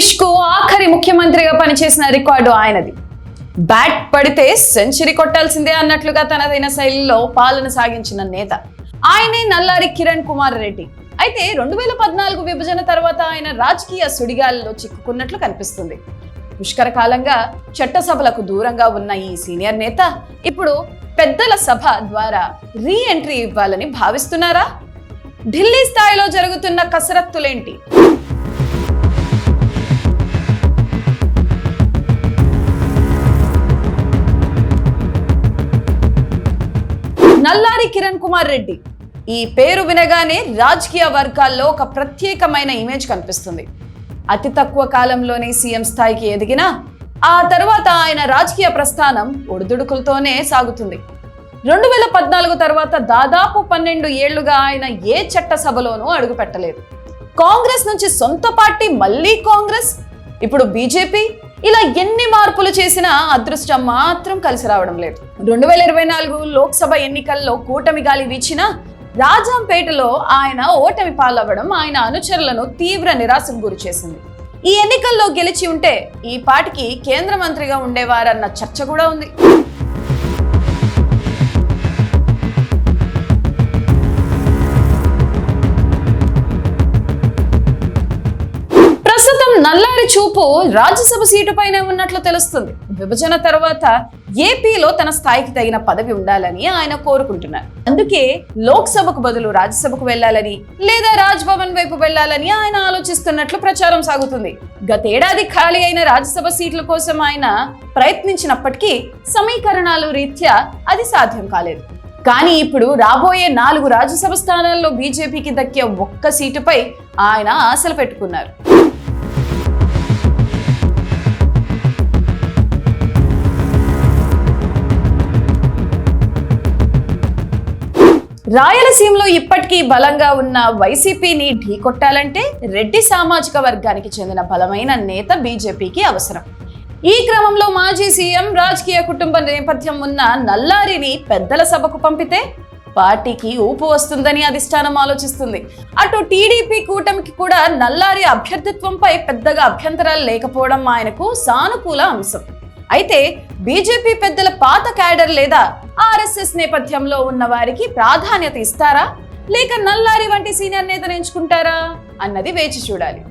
ఆంధ్రప్రదేశ్ కు ఆఖరి ముఖ్యమంత్రిగా పనిచేసిన రికార్డు ఆయనది. బ్యాట్ పడితే సెంచరీ కొట్టాల్సిందే అన్నట్లుగా తనదైన శైలిలో పాలన సాగించిన నేత ఆయనే నల్లారి కిరణ్ కుమార్ రెడ్డి. అయితే 2014 విభజన తర్వాత ఆయన రాజకీయ సుడిగాల్లో చిక్కుకున్నట్లు కనిపిస్తుంది. పుష్కర కాలంగా చట్టసభలకు దూరంగా ఉన్న ఈ సీనియర్ నేత ఇప్పుడు పెద్దల సభ ద్వారా రీ ఎంట్రీ ఇవ్వాలని భావిస్తున్నారా? ఢిల్లీ స్థాయిలో జరుగుతున్న కసరత్తులేంటి? నల్లారి కిరణ్ కుమార్ రెడ్డి ఈ పేరు వినగానే రాజకీయ వర్గాల్లో ఒక ప్రత్యేకమైన ఇమేజ్ కనిపిస్తుంది. అతి తక్కువ కాలంలోనే సీఎం స్థాయికి ఎదిగినా ఆ తర్వాత ఆయన రాజకీయ ప్రస్థానం ఒడిదుడుకులతోనే సాగుతుంది. 2014 తర్వాత దాదాపు 12 ఏళ్లుగా ఆయన ఏ చట్టసభలోనూ అడుగుపెట్టలేదు. కాంగ్రెస్ నుంచి సొంత పార్టీ, మళ్ళీ కాంగ్రెస్, ఇప్పుడు బీజేపీ, ఇలా ఎన్ని మార్పులు చేసినా అదృష్టం మాత్రం కలిసి రావడం లేదు. 2024 లోక్సభ ఎన్నికల్లో కూటమి గాలి వీచినా రాజంపేటలో ఆయన ఓటమి పాలవ్వడం ఆయన అనుచరులను తీవ్ర నిరాశకు గురి చేసింది. ఈ ఎన్నికల్లో గెలిచి ఉంటే ఈ పార్టీకి కేంద్ర మంత్రిగా ఉండేవారన్న చర్చ కూడా ఉంది. ప్రస్తుతం నల్లారి చూపు రాజ్యసభ సీటు పైన ఉన్నట్లు తెలుస్తుంది. విభజన తర్వాత ఏపీలో తన స్థాయికి తగిన పదవి ఉండాలని ఆయన కోరుకుంటున్నారు. అందుకే లోక్సభకు బదులు రాజ్యసభకు వెళ్లాలని లేదా రాజ్భవన్ వైపు వెళ్లాలని ఆయన ఆలోచిస్తున్నట్లు ప్రచారం సాగుతుంది. గతేడాది ఖాళీ అయిన రాజ్యసభ సీట్ల కోసం ఆయన ప్రయత్నించినప్పటికీ సమీకరణాలు రీత్యా అది సాధ్యం కాలేదు. కానీ ఇప్పుడు రాబోయే 4 రాజ్యసభ స్థానాల్లో బీజేపీకి దక్కే ఒక్క సీటుపై ఆయన ఆశలు పెట్టుకున్నారు. రాయలసీమలో ఇప్పటికీ బలంగా ఉన్న వైసీపీని ఢీకొట్టాలంటే రెడ్డి సామాజిక వర్గానికి చెందిన బలమైన నేత బీజేపీకి అవసరం. ఈ క్రమంలో మాజీ సీఎం, రాజకీయ కుటుంబ నేపథ్యం ఉన్న నల్లారిని పెద్దల సభకు పంపితే పార్టీకి ఊపు వస్తుందని అధిష్టానం ఆలోచిస్తుంది. అటు టీడీపీ కూటమికి కూడా నల్లారి అభ్యర్థిత్వంపై పెద్దగా అభ్యంతరాలు లేకపోవడం ఆయనకు సానుకూల అంశం. అయితే బీజేపీ పెద్దల పాత క్యాడర్ లేదా ఆర్ఎస్ఎస్ నేపథ్యంలో ఉన్న వారికి ప్రాధాన్యత ఇస్తారా, లేక నల్లారి వంటి సీనియర్ నేతను ఎంచుకుంటారా అన్నది వేచి చూడాలి.